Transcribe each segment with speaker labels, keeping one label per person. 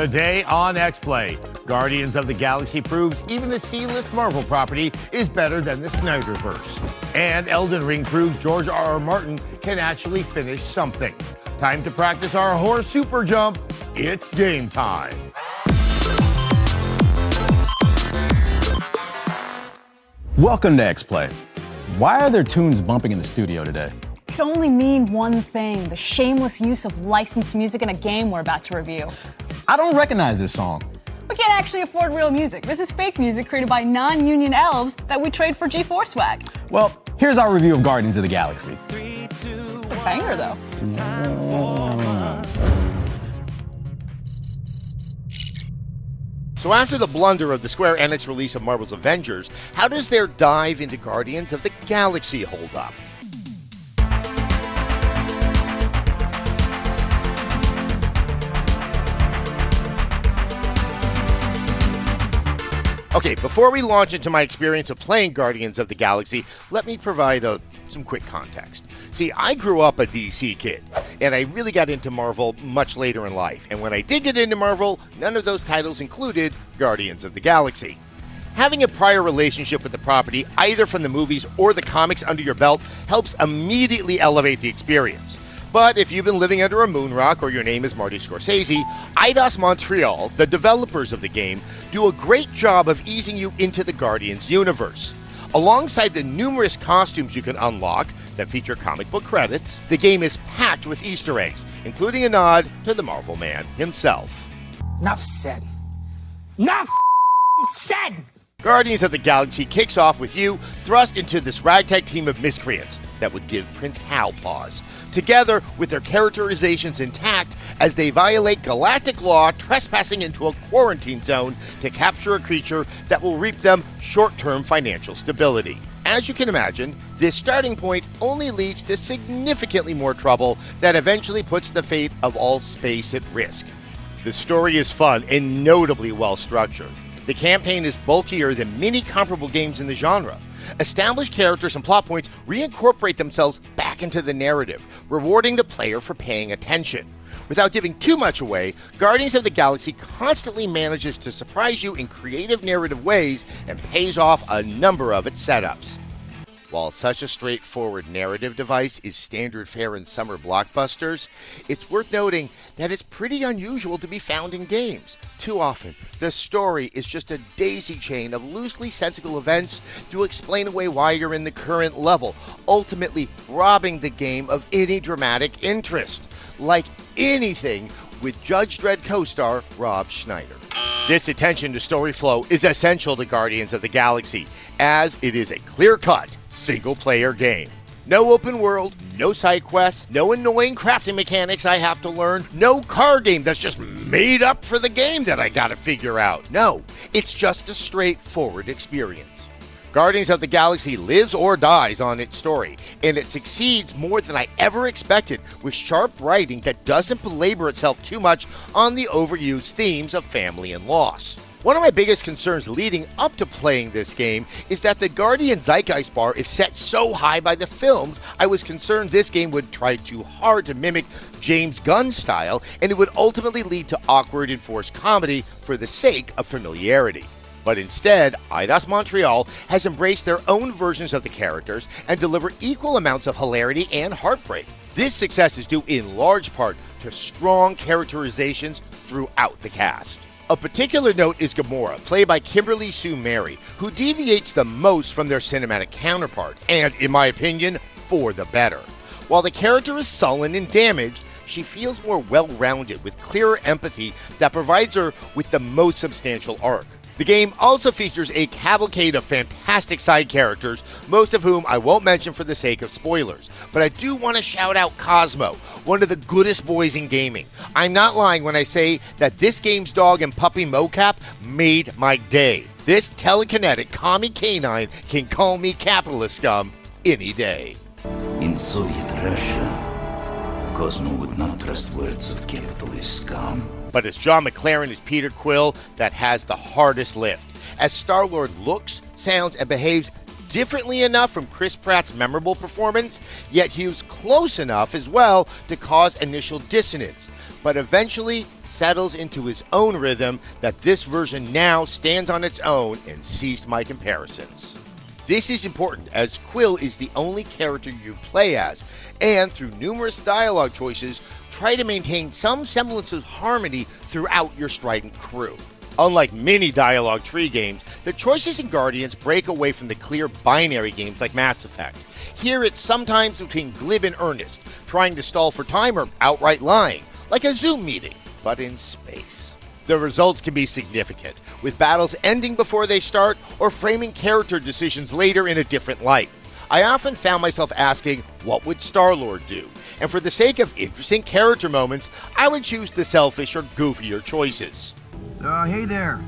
Speaker 1: Today on XPlay, Guardians of the Galaxy proves even the C-list Marvel property is better than the Snyderverse. And Elden Ring proves George R.R. Martin can actually finish something. Time to practice our horse super jump. It's game time.
Speaker 2: Welcome to XPlay. Why are there tunes bumping in the studio today?
Speaker 3: It can only mean one thing, the shameless use of licensed music in a game we're about to review.
Speaker 2: I don't recognize this song.
Speaker 3: We can't actually afford real music. This is fake music created by non-union elves that we trade for G4 swag.
Speaker 2: Well, here's our review of Guardians of the Galaxy.
Speaker 3: It's a banger, though.
Speaker 4: So after the blunder of the Square Enix release of Marvel's Avengers, how does their dive into Guardians of the Galaxy hold up? Okay, before we launch into my experience of playing Guardians of the Galaxy, let me provide some quick context. See, I grew up a DC kid, and I really got into Marvel much later in life. And when I did get into Marvel, none of those titles included Guardians of the Galaxy. Having a prior relationship with the property, either from the movies or the comics under your belt, helps immediately elevate the experience. But if you've been living under a moon rock or your name is Marty Scorsese, Eidos Montreal, the developers of the game, do a great job of easing you into the Guardians universe. Alongside the numerous costumes you can unlock that feature comic book credits, the game is packed with Easter eggs, including a nod to the Marvel Man himself.
Speaker 5: Enough said. Enough said!
Speaker 4: Guardians of the Galaxy kicks off with you thrust into this ragtag team of miscreants that would give Prince Hal pause, together with their characterizations intact as they violate galactic law, trespassing into a quarantine zone to capture a creature that will reap them short-term financial stability. As you can imagine, this starting point only leads to significantly more trouble that eventually puts the fate of all space at risk. The story is fun and notably well structured. The campaign is bulkier than many comparable games in the genre. Established characters and plot points reincorporate themselves back into the narrative, rewarding the player for paying attention. Without giving too much away, Guardians of the Galaxy constantly manages to surprise you in creative narrative ways and pays off a number of its setups. While such a straightforward narrative device is standard fare in summer blockbusters, it's worth noting that it's pretty unusual to be found in games. Too often, the story is just a daisy chain of loosely sensical events to explain away why you're in the current level, ultimately robbing the game of any dramatic interest. Like anything with Judge Dredd co-star Rob Schneider. This attention to story flow is essential to Guardians of the Galaxy, as it is a clear-cut, single-player game. No open world, no side quests, no annoying crafting mechanics I have to learn, no card game that's just made up for the game that I gotta figure out. No, it's just a straightforward experience. Guardians of the Galaxy lives or dies on its story, and it succeeds more than I ever expected with sharp writing that doesn't belabor itself too much on the overused themes of family and loss. One of my biggest concerns leading up to playing this game is that the Guardian Zeitgeist bar is set so high by the films, I was concerned this game would try too hard to mimic James Gunn's style, and it would ultimately lead to awkward and forced comedy for the sake of familiarity. But instead, Eidos Montreal has embraced their own versions of the characters and deliver equal amounts of hilarity and heartbreak. This success is due in large part to strong characterizations throughout the cast. Of particular note is Gamora, played by Kimberly Sue Mary, who deviates the most from their cinematic counterpart, and, in my opinion, for the better. While the character is sullen and damaged, she feels more well-rounded with clearer empathy that provides her with the most substantial arc. The game also features a cavalcade of fantastic side characters, most of whom I won't mention for the sake of spoilers. But I do want to shout out Cosmo, one of the goodest boys in gaming. I'm not lying when I say that this game's dog and puppy mocap made my day. This telekinetic commie canine can call me capitalist scum any day.
Speaker 6: In Soviet Russia, Cosmo would not trust words of capitalist scum.
Speaker 4: But it's John McClaren as Peter Quill that has the hardest lift, as Star-Lord looks, sounds, and behaves differently enough from Chris Pratt's memorable performance, yet he was close enough as well to cause initial dissonance, but eventually settles into his own rhythm that this version now stands on its own and ceased my comparisons. This is important as Quill is the only character you play as, and through numerous dialogue choices, try to maintain some semblance of harmony throughout your strident crew. Unlike many dialogue tree games, the choices in Guardians break away from the clear binary games like Mass Effect. Here it's sometimes between glib and earnest, trying to stall for time or outright lying, like a Zoom meeting, but in space. The results can be significant, with battles ending before they start or framing character decisions later in a different light. I often found myself asking, what would Star-Lord do? And for the sake of interesting character moments, I would choose the selfish or goofier choices.
Speaker 7: Hey there.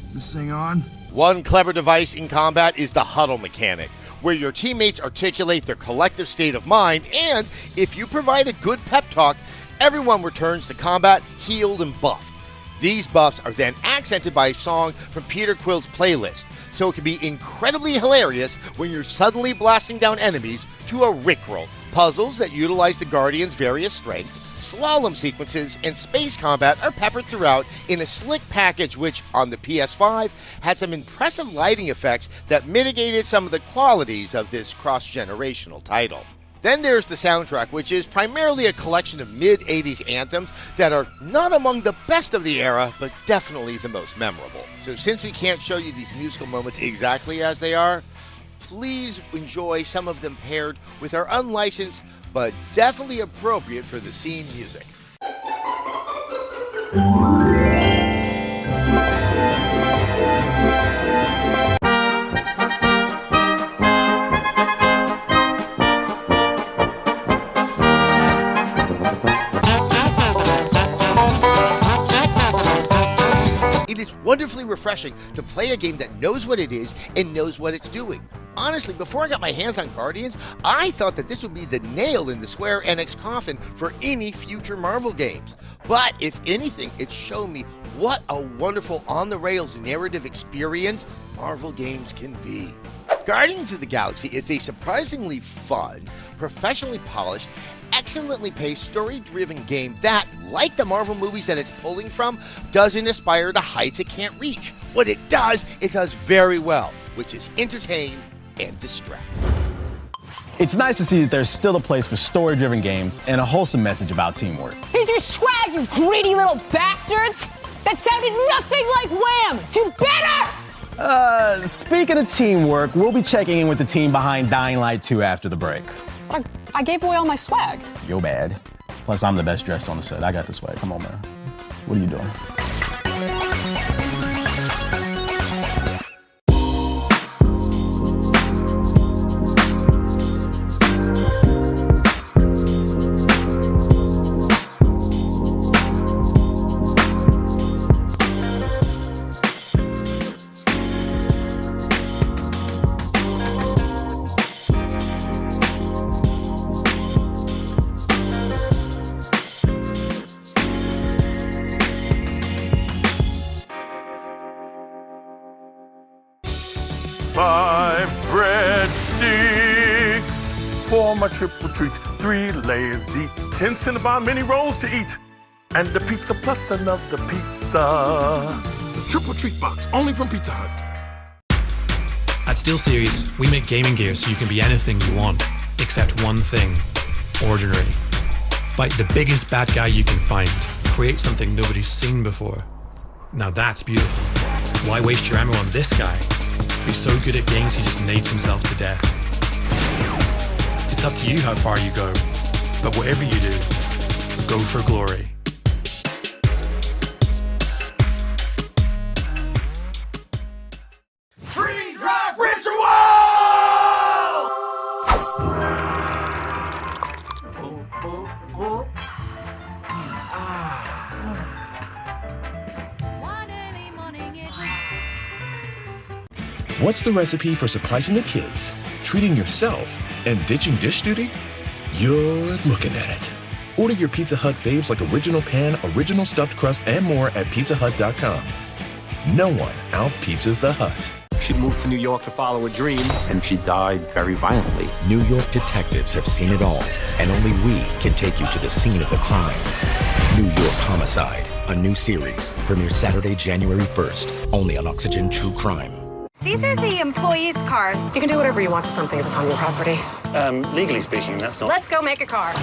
Speaker 7: Is this thing on?
Speaker 4: One clever device in combat is the huddle mechanic, where your teammates articulate their collective state of mind, and if you provide a good pep talk, everyone returns to combat healed and buffed. These buffs are then accented by a song from Peter Quill's playlist, so it can be incredibly hilarious when you're suddenly blasting down enemies to a rickroll. Puzzles that utilize the Guardian's various strengths, slalom sequences, and space combat are peppered throughout in a slick package which, on the PS5, has some impressive lighting effects that mitigated some of the qualities of this cross-generational title. Then there's the soundtrack, which is primarily a collection of mid-80s anthems that are not among the best of the era, but definitely the most memorable. So since we can't show you these musical moments exactly as they are, please enjoy some of them paired with our unlicensed, but definitely appropriate for the scene music. It is wonderfully refreshing to play a game that knows what it is and knows what it's doing. Honestly, before I got my hands on Guardians, I thought that this would be the nail in the Square Enix coffin for any future Marvel games. But if anything, it showed me what a wonderful on-the-rails narrative experience Marvel games can be. Guardians of the Galaxy is a surprisingly fun, professionally polished, excellently paced, story-driven game that, like the Marvel movies that it's pulling from, doesn't aspire to heights it can't reach. What it does very well, which is entertain and distract.
Speaker 2: It's nice to see that there's still a place for story-driven games and a wholesome message about teamwork.
Speaker 3: Here's your swag, you greedy little bastards! That sounded nothing like Wham! Do better!
Speaker 2: Speaking of teamwork, we'll be checking in with the team behind Dying Light 2 after the break.
Speaker 3: I gave away all my swag.
Speaker 2: Yo bad. Plus, I'm the best dressed on the set. I got the swag. Come on, man. What are you doing?
Speaker 8: Five breadsticks for my triple treat. 3 layers deep, 10 Cinnabon mini rolls to eat. And the pizza plus another pizza. The triple treat box, only from Pizza Hut.
Speaker 9: At SteelSeries, we make gaming gear so you can be anything you want, except one thing: ordinary. Fight the biggest bad guy you can find. Create something nobody's seen before. Now that's beautiful. Why waste your ammo on this guy? He's so good at games he just nades himself to death. It's up to you how far you go, but whatever you do, go for glory.
Speaker 8: Freeze drive ritual!
Speaker 10: What's the recipe for surprising the kids, treating yourself, and ditching dish duty? You're looking at it. Order your Pizza Hut faves like original pan, original stuffed crust, and more at pizzahut.com. no one out-pizzas the Hut.
Speaker 11: She moved to New York to follow a dream, and she died very violently.
Speaker 12: New York detectives have seen it all, and only we can take you to the scene of the crime. New York Homicide, a new series, premieres Saturday, January 1st, only on Oxygen True Crime.
Speaker 13: These are the employees' cars.
Speaker 14: You can do whatever you want to something if it's on your property.
Speaker 11: Legally speaking, that's not...
Speaker 13: Let's go make a car.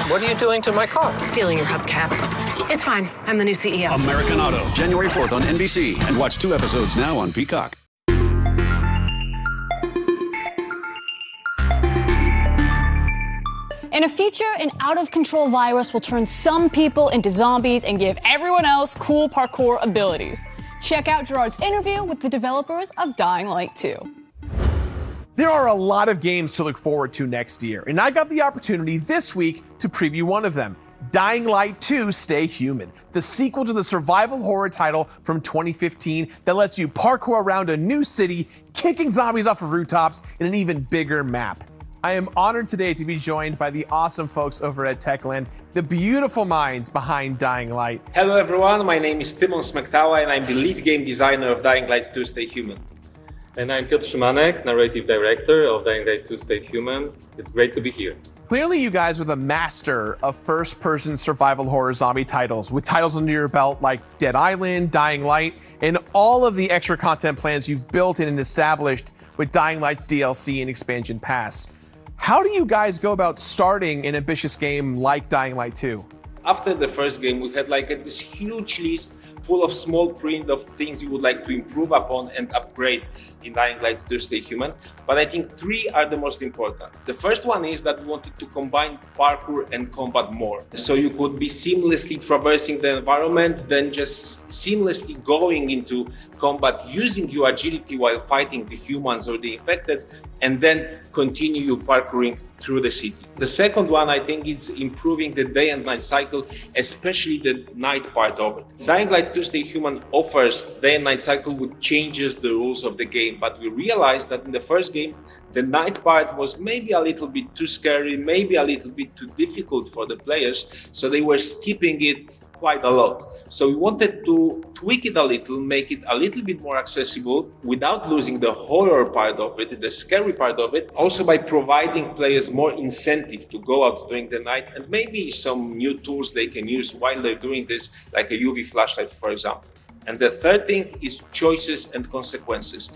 Speaker 14: What are you doing to my car? Stealing your hubcaps. It's fine. I'm the new CEO.
Speaker 15: American Auto, January 4th on NBC. And watch 2 episodes now on Peacock.
Speaker 3: In a future, an out-of-control virus will turn some people into zombies and give everyone else cool parkour abilities. Check out Gerard's interview with the developers of Dying Light 2.
Speaker 16: There are a lot of games to look forward to next year, and I got the opportunity this week to preview one of them, Dying Light 2 Stay Human, the sequel to the survival horror title from 2015 that lets you parkour around a new city, kicking zombies off of rooftops in an even bigger map. I am honored today to be joined by the awesome folks over at Techland, the beautiful minds behind Dying Light.
Speaker 17: Hello everyone, my name is Tymon Smektawa and I'm the lead game designer of Dying Light 2 Stay Human.
Speaker 18: And I'm Piotr Szymanek, narrative director of Dying Light 2 Stay Human. It's great to be here.
Speaker 16: Clearly you guys are the master of first-person survival horror zombie titles, with titles under your belt like Dead Island, Dying Light, and all of the extra content plans you've built in and established with Dying Light's DLC and expansion pass. How do you guys go about starting an ambitious game like Dying Light 2?
Speaker 17: After the first game, we had this huge list full of small print of things you would like to improve upon and upgrade in Dying Light 2 Stay Human. But I think 3 are the most important. The first one is that we wanted to combine parkour and combat more. So you could be seamlessly traversing the environment, then just seamlessly going into combat using your agility while fighting the humans or the infected, and then continue parkouring through the city. The second one, I think, is improving the day and night cycle, especially the night part of it. Dying Light 2 Stay Human offers day and night cycle which changes the rules of the game, but we realized that in the first game, the night part was maybe a little bit too scary, maybe a little bit too difficult for the players, so they were skipping it quite a lot. So we wanted to tweak it a little, make it a little bit more accessible without losing the horror part of it, the scary part of it, also by providing players more incentive to go out during the night and maybe some new tools they can use while they're doing this, like a UV flashlight, for example. And the third thing is choices and consequences.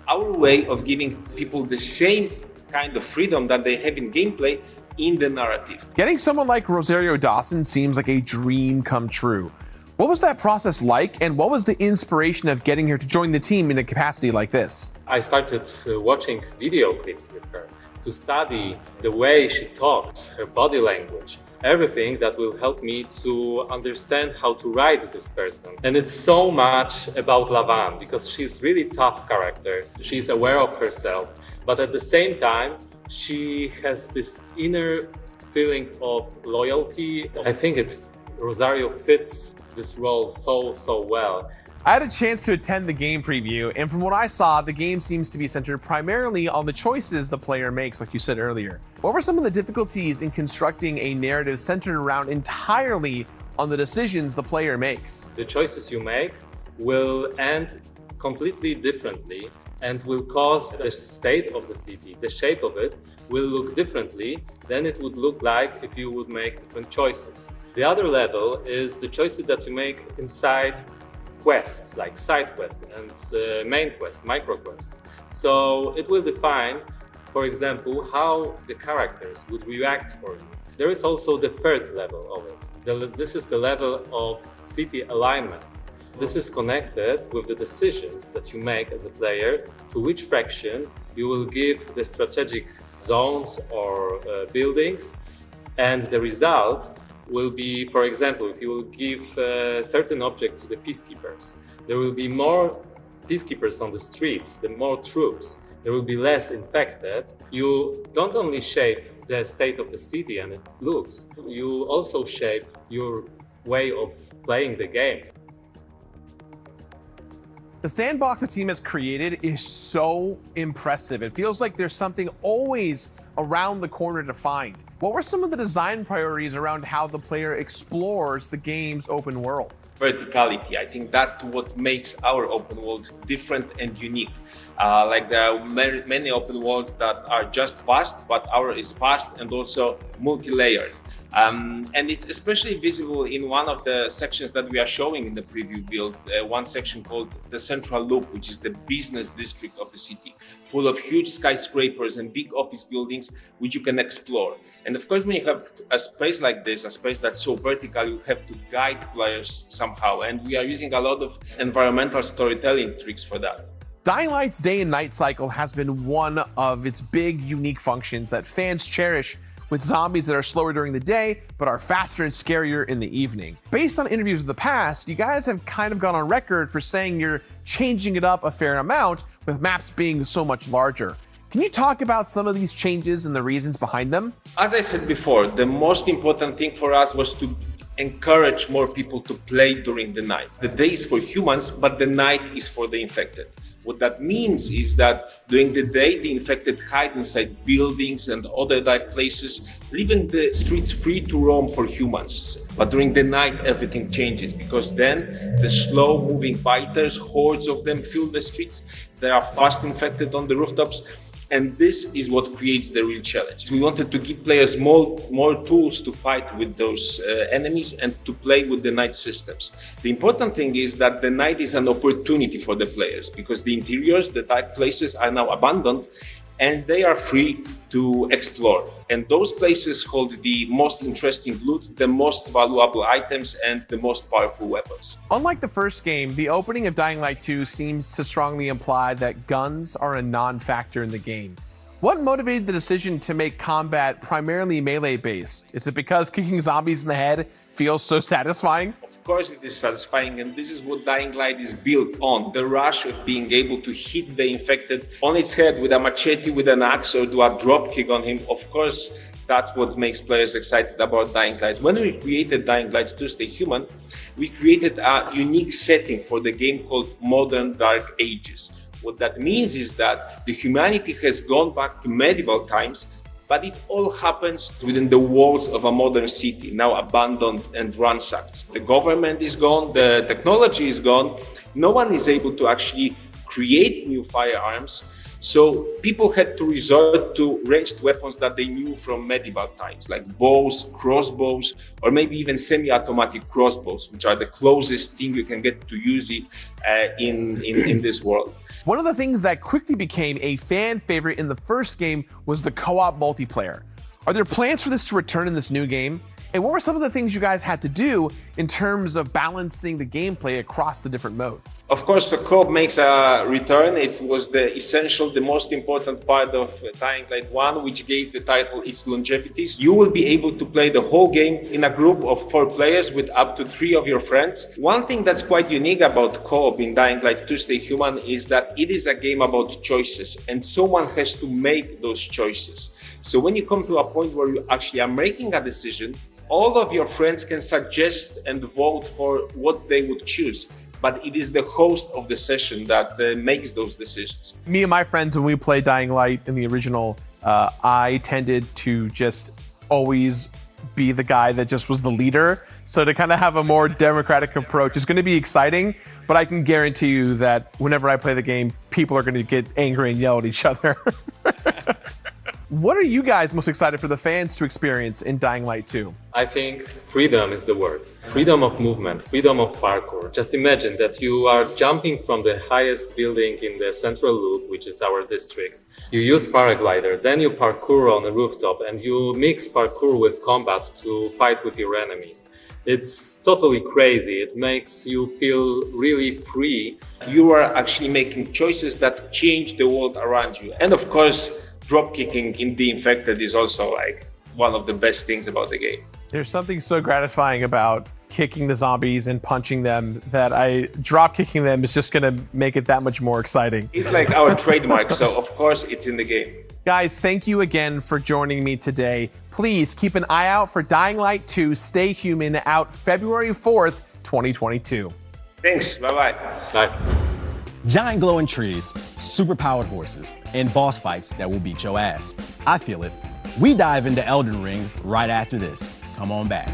Speaker 17: Our way of giving people the same kind of freedom that they have in gameplay in the narrative.
Speaker 16: Getting someone like Rosario Dawson seems like a dream come true. What was that process like, and what was the inspiration of getting her to join the team in a capacity like this?
Speaker 18: I started watching video clips with her to study the way she talks, her body language, everything that will help me to understand how to write this person. And it's so much about Lavan because she's really tough character. She's aware of herself, but at the same time, she has this inner feeling of loyalty. I think Rosario fits this role so well.
Speaker 16: I had a chance to attend the game preview, and from what I saw, the game seems to be centered primarily on the choices the player makes, like you said earlier. What were some of the difficulties in constructing a narrative centered around entirely on the decisions the player makes?
Speaker 18: The choices you make will end completely differently and will cause the state of the city, the shape of it, will look differently than it would look like if you would make different choices. The other level is the choices that you make inside quests, like side quests and main quests, micro quests. So it will define, for example, how the characters would react for you. There is also the third level of it. This is the level of city alignments. This is connected with the decisions that you make as a player to which faction you will give the strategic zones or buildings, and the result will be, for example, if you will give a certain object to the peacekeepers, there will be more peacekeepers on the streets, the more troops, there will be less infected. You don't only shape the state of the city and its looks, you also shape your way of playing the game.
Speaker 16: The sandbox the team has created is so impressive. It feels like there's something always around the corner to find. What were some of the design priorities around how the player explores the game's open world?
Speaker 17: verticality. I think that's what makes our open world different and unique. Like there are many open worlds that are just fast, but ours is fast and also multi-layered. And it's especially visible in one of the sections that we are showing in the preview build, one section called the Central Loop, which is the business district of the city, full of huge skyscrapers and big office buildings, which you can explore. And of course, when you have a space like this, a space that's so vertical, you have to guide players somehow. And we are using a lot of environmental storytelling tricks for that.
Speaker 16: Dying Light's day and night cycle has been one of its big, unique functions that fans cherish, with zombies that are slower during the day, but are faster and scarier in the evening. Based on interviews of the past, you guys have kind of gone on record for saying you're changing it up a fair amount, with maps being so much larger. Can you talk about some of these changes and the reasons behind them?
Speaker 17: As I said before, the most important thing for us was to encourage more people to play during the night. The day is for humans, but the night is for the infected. What that means is that during the day, the infected hide inside buildings and other dark places, leaving the streets free to roam for humans. But during the night, everything changes, because then the slow-moving biters, hordes of them, fill the streets. They are fast infected on the rooftops. And this is what creates the real challenge. We wanted to give players more tools to fight with those enemies and to play with the night systems. The important thing is that the night is an opportunity for the players, because the interiors, the dark places are now abandoned and they are free to explore. And those places hold the most interesting loot, the most valuable items, and the most powerful weapons.
Speaker 16: Unlike the first game, the opening of Dying Light 2 seems to strongly imply that guns are a non-factor in the game. What motivated the decision to make combat primarily melee-based? Is it because kicking zombies in the head feels so satisfying?
Speaker 17: Of course it is satisfying, and this is what Dying Light is built on. The rush of being able to hit the infected on its head with a machete, with an axe, or do a drop kick on him. Of course, that's what makes players excited about Dying Light. When we created Dying Light to Stay Human, we created a unique setting for the game called Modern Dark Ages. What that means is that the humanity has gone back to medieval times, but it all happens within the walls of a modern city, now abandoned and ransacked. The government is gone, the technology is gone. No one is able to actually create new firearms. So people had to resort to ranged weapons that they knew from medieval times, like bows, crossbows, or maybe even semi-automatic crossbows, which are the closest thing you can get to use it in this world.
Speaker 16: One of the things that quickly became a fan favorite in the first game was the co-op multiplayer. Are there plans for this to return in this new game? And what were some of the things you guys had to do in terms of balancing the gameplay across the different modes?
Speaker 17: Of course, the co-op makes a return. It was the most important part of Dying Light 1, which gave the title its longevity. You will be able to play the whole game in a group of 4 players with up to 3 of your friends. One thing that's quite unique about co-op in Dying Light 2 Stay Human is that it is a game about choices, and someone has to make those choices. So when you come to a point where you actually are making a decision, all of your friends can suggest and vote for what they would choose, but it is the host of the session that makes those decisions.
Speaker 16: Me and my friends, when we played Dying Light in the original, I tended to just always be the guy that just was the leader. So to kind of have a more democratic approach is going to be exciting, but I can guarantee you that whenever I play the game, people are going to get angry and yell at each other. What are you guys most excited for the fans to experience in Dying Light 2?
Speaker 18: I think freedom is the word. Freedom of movement, freedom of parkour. Just imagine that you are jumping from the highest building in the Central Loop, which is our district. You use paraglider, then you parkour on a rooftop, and you mix parkour with combat to fight with your enemies. It's totally crazy. It makes you feel really free.
Speaker 17: You are actually making choices that change the world around you. And of course, drop kicking in the infected is also like one of the best things about the game.
Speaker 16: There's something so gratifying about kicking the zombies and punching them that drop kicking them is just gonna make it that much more exciting.
Speaker 17: It's like our trademark, so of course it's in the game.
Speaker 16: Guys, thank you again for joining me today. Please keep an eye out for Dying Light 2 Stay Human, out February 4th, 2022.
Speaker 17: Thanks, bye-bye.
Speaker 18: Bye.
Speaker 2: Giant glowing trees, super-powered horses, and boss fights that will beat your ass. I feel it. We dive into Elden Ring right after this. Come on back.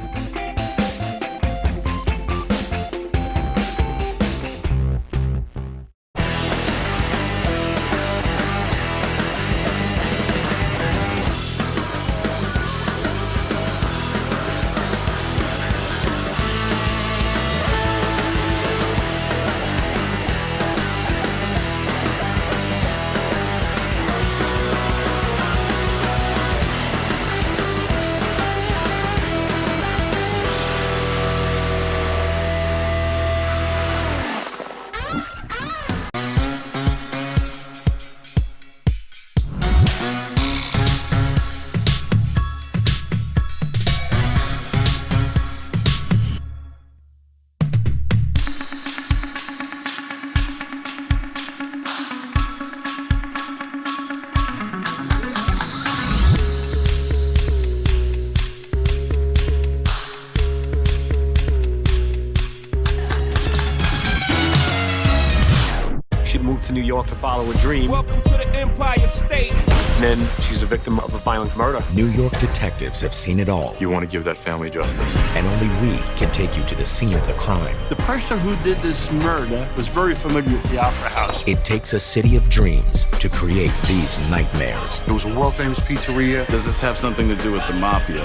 Speaker 11: you walk to follow a dream.
Speaker 17: Welcome to the Empire State.
Speaker 11: And then she's a victim of a violent murder.
Speaker 12: New York detectives have seen it all.
Speaker 19: You want to give that family justice.
Speaker 12: And only we can take you to the scene of the crime.
Speaker 20: The person who did this murder was very familiar with the Opera House.
Speaker 12: It takes a city of dreams to create these nightmares.
Speaker 19: It was a world-famous pizzeria.
Speaker 20: Does this have something to do with the mafia?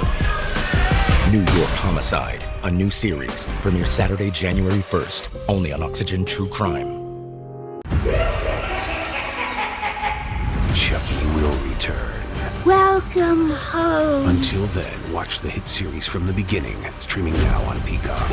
Speaker 12: New York Homicide, a new series, premieres Saturday, January 1st, only on Oxygen True Crime.
Speaker 21: Chucky will return.
Speaker 22: Welcome home.
Speaker 21: Until then, watch the hit series from the beginning, streaming now on Peacock.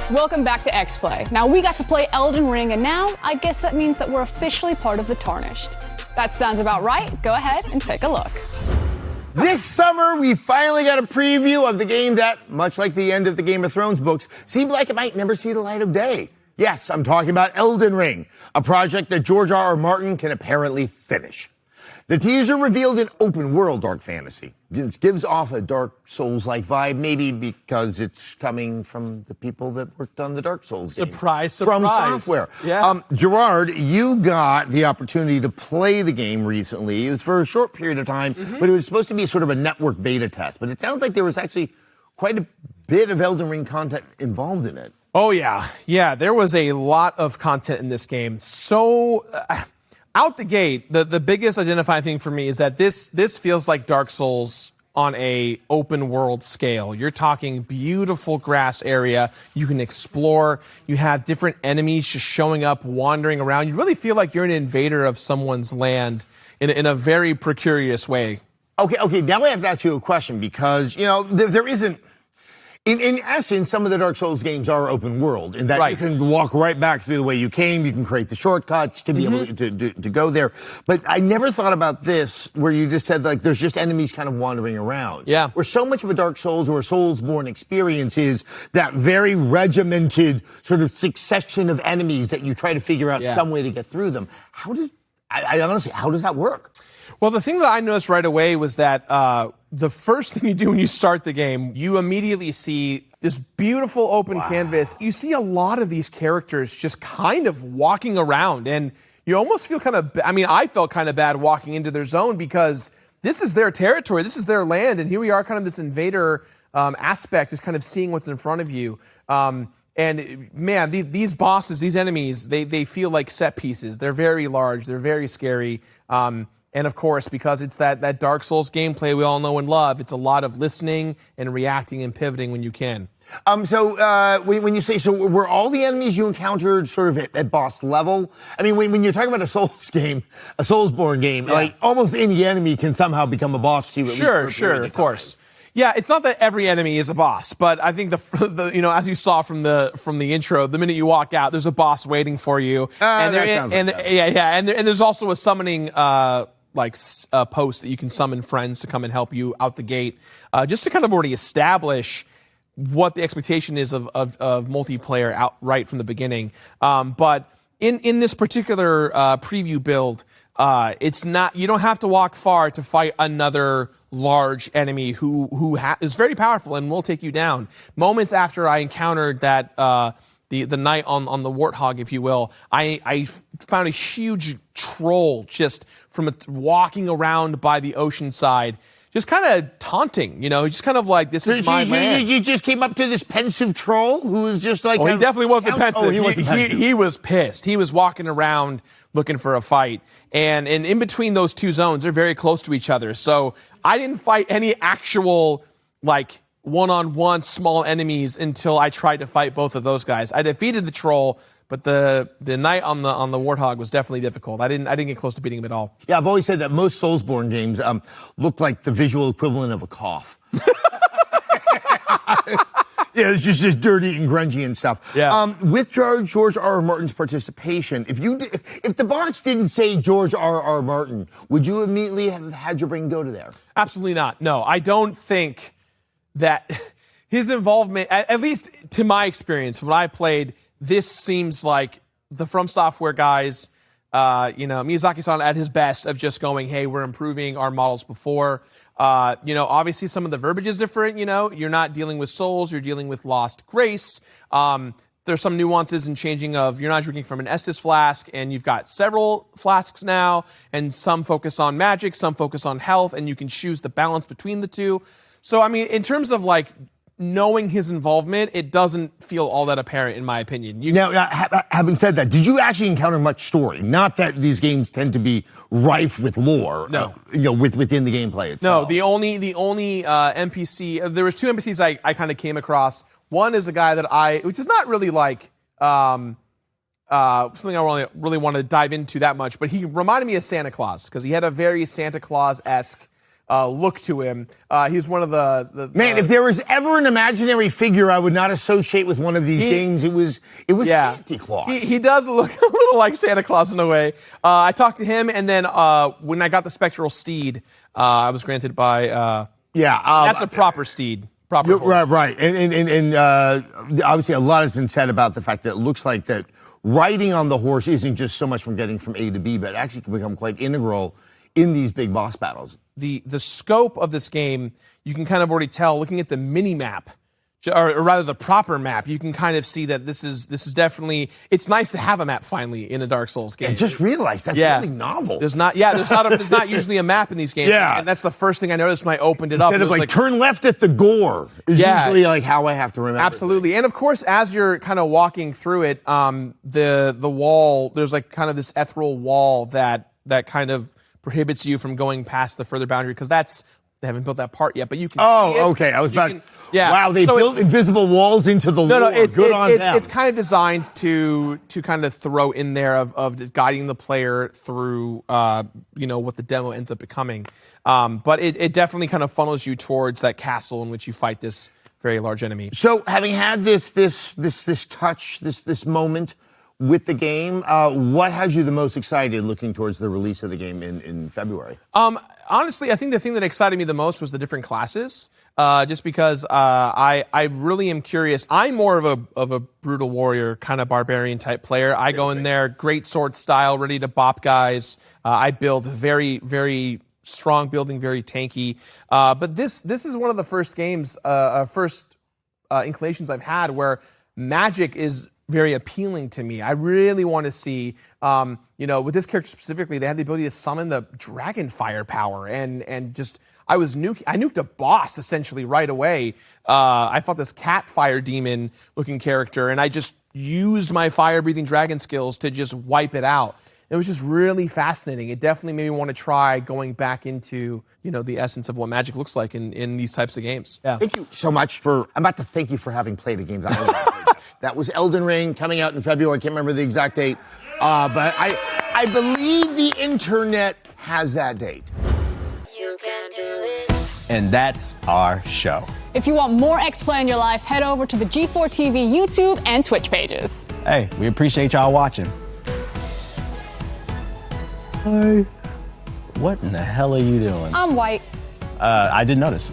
Speaker 3: Welcome back to XPlay. Now, we got to play Elden Ring, and now I guess that means that we're officially part of the Tarnished. That sounds about right. Go ahead and take a look.
Speaker 1: This summer, we finally got a preview of the game that, much like the end of the Game of Thrones books, seemed like it might never see the light of day. Yes, I'm talking about Elden Ring, a project that George R.R. Martin can apparently finish. The teaser revealed an open-world dark fantasy. It gives off a Dark Souls-like vibe, maybe because it's coming from the people that worked on the Dark Souls game.
Speaker 16: Surprise.
Speaker 1: From software.
Speaker 16: Yeah.
Speaker 1: Gerard, you got the opportunity to play the game recently. It was for a short period of time, but it was supposed to be sort of a network beta test. But it sounds like there was actually quite a bit of Elden Ring content involved in it.
Speaker 16: Oh, yeah. Yeah, there was a lot of content in this game. So... out the gate, the biggest identifying thing for me is that this feels like Dark Souls on a open world scale. You're talking beautiful grass area. You can explore. You have different enemies just showing up, wandering around. You really feel like you're an invader of someone's land in a very precarious way.
Speaker 1: Okay. Now I have to ask you a question because, there isn't... In essence, some of the Dark Souls games are open world in that you can walk right back through the way you came. You can create the shortcuts to be able to go there. But I never thought about this where you just said, like, there's just enemies kind of wandering around.
Speaker 16: Yeah.
Speaker 1: Where so much of a Dark Souls or a Soulsborne experience is that very regimented sort of succession of enemies that you try to figure out some way to get through them. Honestly, how does that work?
Speaker 16: Well, the thing that I noticed right away was that the first thing you do when you start the game, you immediately see this beautiful open canvas. You see a lot of these characters just kind of walking around, and you almost feel I felt kind of bad walking into their zone because this is their territory, this is their land, and here we are kind of this invader aspect, just kind of seeing what's in front of you. And man, these bosses, these enemies, they feel like set pieces. They're very large, they're very scary. And of course, because it's that Dark Souls gameplay we all know and love, it's a lot of listening and reacting and pivoting when you can.
Speaker 1: So when you say, so were all the enemies you encountered sort of at boss level? I mean, when you're talking about a Souls game, a Soulsborne game, like almost any enemy can somehow become a boss to you.
Speaker 16: Sure, of course. Yeah, it's not that every enemy is a boss, but I think as you saw from the intro, the minute you walk out, there's a boss waiting for you. And there's also a summoning post that you can summon friends to come and help you out the gate, just to kind of already establish what the expectation is of multiplayer outright from the beginning. But in this particular preview build, it's not, you don't have to walk far to fight another large enemy who is very powerful and will take you down. Moments after I encountered that the knight on the warthog, if you will, I found a huge troll just from walking around by the ocean side, just kind of taunting, just kind of like, this is my land.
Speaker 1: You just came up to this pensive troll who was just like...
Speaker 16: Oh, he definitely wasn't pensive.
Speaker 1: Oh, he wasn't pensive.
Speaker 16: He was pissed. He was walking around looking for a fight. And in between those two zones, they're very close to each other. So I didn't fight any actual, one-on-one small enemies until I tried to fight both of those guys. I defeated the troll, but the knight on the warthog was definitely difficult. I didn't get close to beating him at all.
Speaker 1: Yeah, I've always said that most Soulsborne games look like the visual equivalent of a cough. Yeah, it's just dirty and grungy and stuff.
Speaker 2: Yeah.
Speaker 1: With George R. R. Martin's participation, if the box didn't say George R. R. Martin, would you immediately have had your brain go to there?
Speaker 16: Absolutely not. No, I don't think that his involvement, at least to my experience, when I played, this seems like the From Software guys, Miyazaki-san at his best of just going, hey, we're improving our models before. Obviously some of the verbiage is different. You're not dealing with souls, you're dealing with lost grace. There's some nuances in changing of you're not drinking from an Estus flask, and you've got several flasks now, and some focus on magic, some focus on health, and you can choose the balance between the two. So, I mean, in terms of like knowing his involvement, it doesn't feel all that apparent, in my opinion.
Speaker 1: Now, having said that, did you actually encounter much story? Not that these games tend to be rife with lore.
Speaker 16: No.
Speaker 1: Within the gameplay itself.
Speaker 16: No, the only NPC, there was two NPCs I kind of came across. One is a guy which is not really like something I really want to dive into that much, but he reminded me of Santa Claus because he had a very Santa Claus-esque look to him. He's one of the
Speaker 1: Man, if there was ever an imaginary figure I would not associate with one of these games, it was Santa Claus.
Speaker 16: He does look a little like Santa Claus in a way. I talked to him, and then when I got the Spectral Steed, I was granted by that's a proper steed.
Speaker 1: Right. And obviously a lot has been said about the fact that it looks like that riding on the horse isn't just so much from getting from A to B, but actually can become quite integral in these big boss battles.
Speaker 16: The scope of this game, you can kind of already tell looking at the mini map, or rather the proper map. You can kind of see that this is definitely. It's nice to have a map finally in a Dark Souls game.
Speaker 1: I just realized that's really novel.
Speaker 16: There's not usually a map in these games.
Speaker 1: Yeah,
Speaker 16: and that's the first thing I noticed when I opened it up.
Speaker 1: Instead of like turn left at the gore is usually like how I have to remember.
Speaker 16: Absolutely, and of course, as you're kind of walking through it, the wall, there's like kind of this ethereal wall that kind of prohibits you from going past the further boundary because they haven't built that part yet, but you can see it.
Speaker 1: Okay. I was about. Wow, they built invisible walls into the lore.
Speaker 16: No,
Speaker 1: it's
Speaker 16: kind of designed to kind of throw in there of guiding the player through, what the demo ends up becoming. But it definitely kind of funnels you towards that castle in which you fight this very large enemy.
Speaker 1: So, having had this moment with the game, what has you the most excited looking towards the release of the game in February?
Speaker 16: Honestly, I think the thing that excited me the most was the different classes. Just because I really am curious. I'm more of a brutal warrior, kind of barbarian type player. I go in there, great sword style, ready to bop guys. I build very, very strong building, very tanky. But this is one of the first games, inclinations I've had where magic is very appealing to me. I really want to see, with this character specifically, they had the ability to summon the dragon fire power and just, I nuked a boss essentially right away. I fought this cat fire demon looking character and I just used my fire breathing dragon skills to just wipe it out. It was just really fascinating. It definitely made me want to try going back into, the essence of what magic looks like in these types of games. Yeah.
Speaker 1: Thank you so much I'm about to thank you for having played a game that I love. That was Elden Ring coming out in February. I can't remember the exact date. But I believe the internet has that date.
Speaker 22: You can do it.
Speaker 2: And that's our show.
Speaker 3: If you want more XPlay in your life, head over to the G4 TV YouTube and Twitch pages.
Speaker 2: Hey, we appreciate y'all watching. Hi. What in the hell are you doing?
Speaker 3: I'm white.
Speaker 2: I didn't notice.